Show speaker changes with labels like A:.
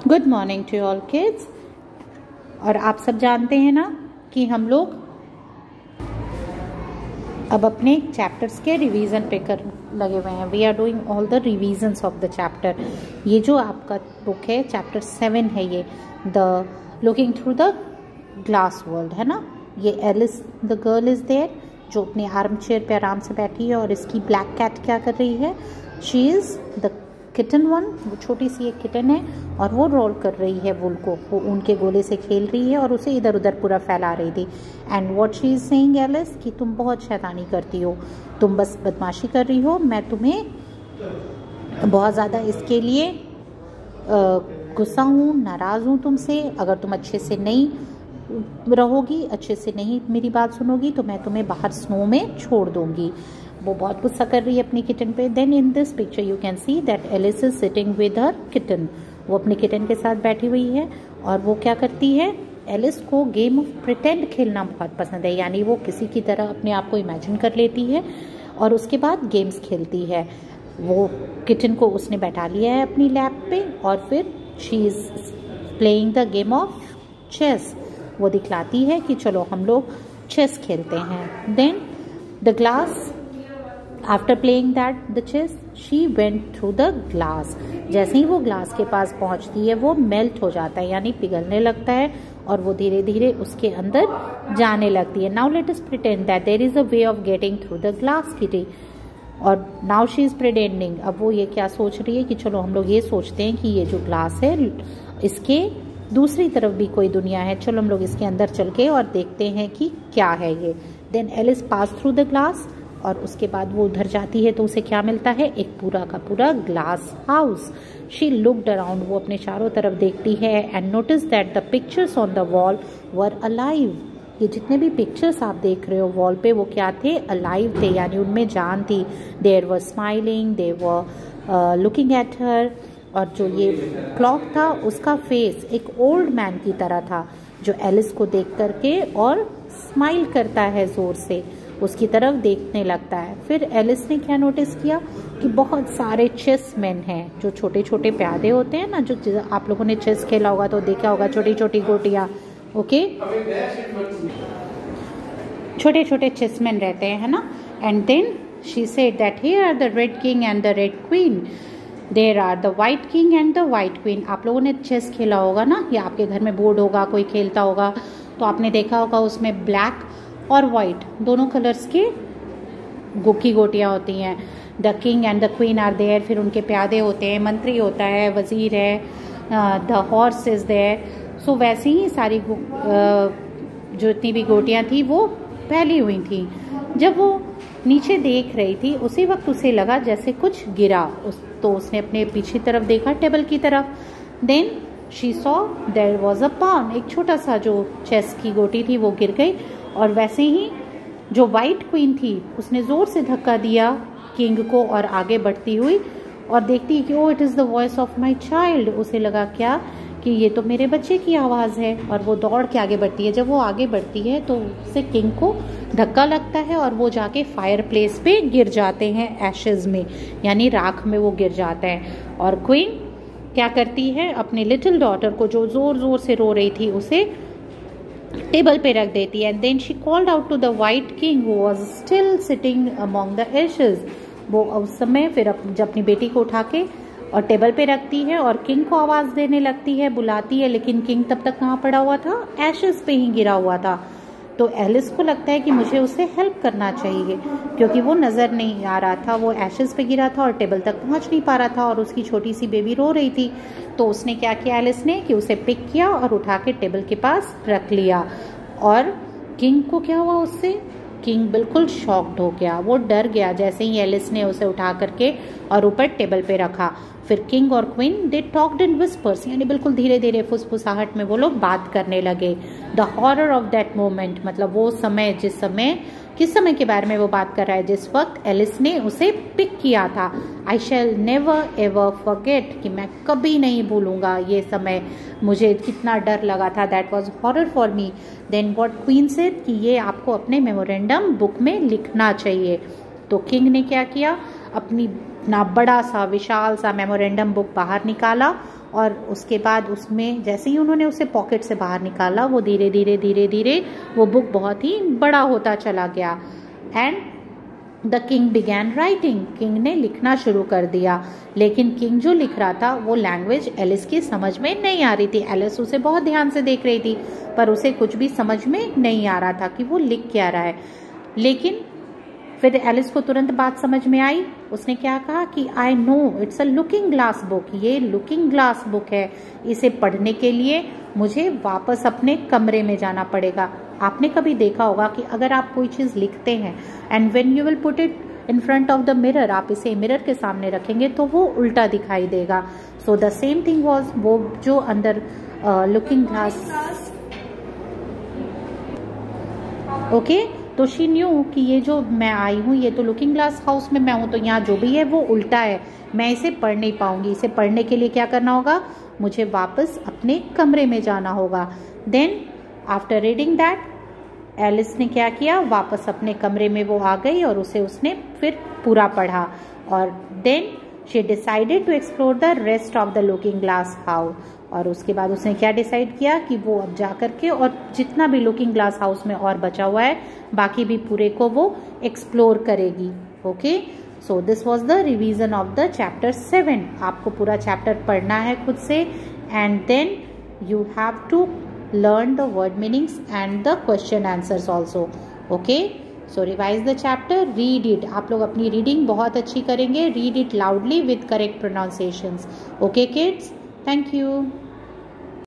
A: Good morning to all kids. और आप सब जानते हैं ना कि हम लोग अब अपने चैप्टर्स के रिवीजन पे कर लगे हुए हैं। We are doing all the revisions of the chapter. ये जो आपका बुक है चैप्टर 7 है, ये the looking through the glass world है ना। ये Alice the girl is there जो अपने आर्म चेयर पे आराम से बैठी है और इसकी ब्लैक कैट क्या कर रही है, she is the kitten one, वो छोटी सी एक किटन है और वो रोल कर रही है वुल को, वो उनके गोले से खेल रही है और उसे इधर उधर पूरा फैला रही थी। And what she is saying Alice कि तुम बहुत शैतानी करती हो, तुम बस बदमाशी कर रही हो, मैं तुम्हें बहुत ज़्यादा इसके लिए गुस्सा हूँ, नाराज़ हूँ तुमसे। अगर तुम अच्छे से नहीं रहोगी, अच्छे से नहीं मेरी बात सुनोगी तो मैं तुम्हें बाहर स्नो में छोड़ दूंगी। वो बहुत गुस्सा कर रही है अपनी किटन पे। Then in this picture you can see that Alice is sitting with her kitten. वो अपनी किटन के साथ बैठी हुई है और वो क्या करती है, एलिस को गेम ऑफ प्रिटेंड खेलना बहुत पसंद है, यानी वो किसी की तरह अपने आप को इमेजिन कर लेती है और उसके बाद गेम्स खेलती है। वो किटन को उसने बैठा लिया है अपनी लैप पे और फिर she is playing the game of chess. वो दिखलाती है कि चलो हम लोग चेस खेलते हैं। Then the glass, after playing that the chess she went through the glass. जैसे ही वो ग्लास के पास पहुंचती है वो मेल्ट हो जाता है, यानी पिघलने लगता है और वो धीरे धीरे उसके अंदर जाने लगती है। Now let us pretend that there is a way of getting through the glass kitty. और नाउ शी इज प्रिटेंडिंग, अब वो ये क्या सोच रही है कि चलो हम लोग ये सोचते हैं कि ये जो ग्लास है इसके दूसरी तरफ भी कोई दुनिया है, चलो हम लोग इसके अंदर चल के और देखते हैं कि क्या है ये। Then Alice pass through the glass और उसके बाद वो उधर जाती है तो उसे क्या मिलता है, एक पूरा का पूरा glass house. She looked around, वो अपने चारों तरफ देखती है and notice that the pictures on the wall were alive. ये जितने भी पिक्चर्स आप देख रहे हो वॉल पे वो क्या थे, अलाइव थे, यानी उनमें जान थी। There were smiling, they were looking at her. और जो ये क्लॉक था उसका फेस एक ओल्ड मैन की तरह था जो एलिस को देख करके और स्माइल करता है, जोर से उसकी तरफ देखने लगता है। फिर एलिस ने क्या नोटिस किया कि बहुत सारे चेस मैन हैं, जो छोटे छोटे प्यादे होते हैं ना, जो आप लोगों ने चेस खेला होगा तो देखा होगा, छोटी छोटी गोटियां, ओके, छोटे छोटे चेसमैन रहते हैं, है ना। And then she said that here are the red king and the red queen, there are the white king and the white queen. आप लोगों ने चेस खेला होगा ना, या आपके घर में बोर्ड होगा, कोई खेलता होगा तो आपने देखा होगा उसमें ब्लैक और वाइट दोनों कलर्स के की गोटियाँ होती हैं। The king and the queen are there, फिर उनके प्यादे होते हैं, मंत्री होता है, वजीर है, द हॉर्स इज देयर। सो वैसे ही सारी जो इतनी भी गोटियाँ थी वो फैली हुई थी। जब वो नीचे देख रही थी उसी वक्त उसे लगा जैसे कुछ गिरा, तो उसने अपने पीछे तरफ देखा, टेबल की तरफ। Then she saw there was a pawn, एक छोटा सा जो चेस की गोटी थी वो गिर गई और वैसे ही जो वाइट क्वीन थी उसने जोर से धक्का दिया किंग को और आगे बढ़ती हुई और देखती है कि oh it is the voice of my child. उसे लगा क्या कि ये तो मेरे बच्चे की आवाज़ है और वो दौड़ के आगे बढ़ती है। जब वो आगे बढ़ती है तो उससे किंग को धक्का लगता है और वो जाके फायर प्लेस पे गिर जाते हैं, एशेज में, यानी राख में वो गिर जाते हैं। और क्वीन क्या करती है, अपने लिटिल डॉटर को जो जोर जोर से रो रही थी उसे टेबल पे रख देती है। And then she called out to the white king who was still sitting among the ashes. वो उस समय फिर जब अपनी बेटी को उठा के और टेबल पे रखती है और किंग को आवाज़ देने लगती है, बुलाती है, लेकिन किंग तब तक कहाँ पड़ा हुआ था, एशेज पे ही गिरा हुआ था। तो एलिस को लगता है कि मुझे उसे हेल्प करना चाहिए क्योंकि वो नज़र नहीं आ रहा था, वो एशेज पे गिरा था और टेबल तक पहुंच नहीं पा रहा था और उसकी छोटी सी बेबी रो रही थी। तो उसने क्या किया एलिस ने कि उसे पिक किया और उठा के टेबल के पास रख लिया। और किंग को क्या हुआ उससे, किंग बिल्कुल शॉक्ड हो गया, वो डर गया जैसे ही एलिस ने उसे उठा करके और ऊपर टेबल पे रखा। फिर किंग और queen they talked in whispers, यानी बिल्कुल धीरे धीरे फुसफुसाहट में वो लोग बात करने लगे। The horror of that moment, मतलब वो समय, जिस समय, किस समय के बारे में वो बात कर रहा है, जिस वक्त एलिस ने उसे पिक किया था। आई शैल नेवर एवर फॉरगेट, कि मैं कभी नहीं भूलूंगा ये समय, मुझे कितना डर लगा था, that was horror for me. Then what queen said कि ये आपको अपने मेमोरेंडम बुक में लिखना चाहिए। तो किंग ने क्या किया, अपनी ना बड़ा सा विशाल सा मेमोरेंडम बुक बाहर निकाला और उसके बाद उसमें जैसे ही उन्होंने उसे पॉकेट से बाहर निकाला, वो धीरे धीरे वो बुक बहुत ही बड़ा होता चला गया। And the king began writing, king ने लिखना शुरू कर दिया। लेकिन किंग जो लिख रहा था वो लैंग्वेज एलिस की समझ में नहीं आ रही थी। एलिस उसे बहुत ध्यान से देख रही थी पर उसे कुछ भी समझ में नहीं आ रहा था कि वो लिख क्या रहा है। लेकिन फिर एलिस को तुरंत बात समझ में आई। उसने क्या कहा कि I know it's a looking glass book, ये लुकिंग ग्लास बुक है, इसे पढ़ने के लिए मुझे वापस अपने कमरे में जाना पड़ेगा। आपने कभी देखा होगा कि अगर आप कोई चीज़ लिखते हैं and when you will put it in front of the mirror, आप इसे मिरर के सामने रखेंगे तो वो उल्टा दिखाई देगा। So the same thing was, वो जो अंदर लुकिंग ग्लास, ओके, तो शी न्यू कि ये जो मैं आई हूँ ये तो लुकिंग ग्लास हाउस में मैं हूँ, तो यहाँ जो भी है वो उल्टा है, मैं इसे पढ़ नहीं पाऊंगी। इसे पढ़ने के लिए क्या करना होगा, मुझे वापस अपने कमरे में जाना होगा। Then after reading that Alice ने क्या किया, वापस अपने कमरे में वो आ गई और उसने फिर पूरा पढ़ा। और then she decided to explore the rest of the looking glass house. और उसके बाद उसने क्या डिसाइड किया कि वो अब जा करके और जितना भी लुकिंग ग्लास हाउस में और बचा हुआ है बाकी भी पूरे को वो एक्सप्लोर करेगी। Okay, so this was the revision of the chapter 7। आपको पूरा चैप्टर पढ़ना है खुद से and then you have to learn the word meanings and the question answers also. Okay, so revise the chapter, read it. आप लोग अपनी reading बहुत अच्छी करेंगे, read it loudly with correct pronunciations. Okay kids, thank you.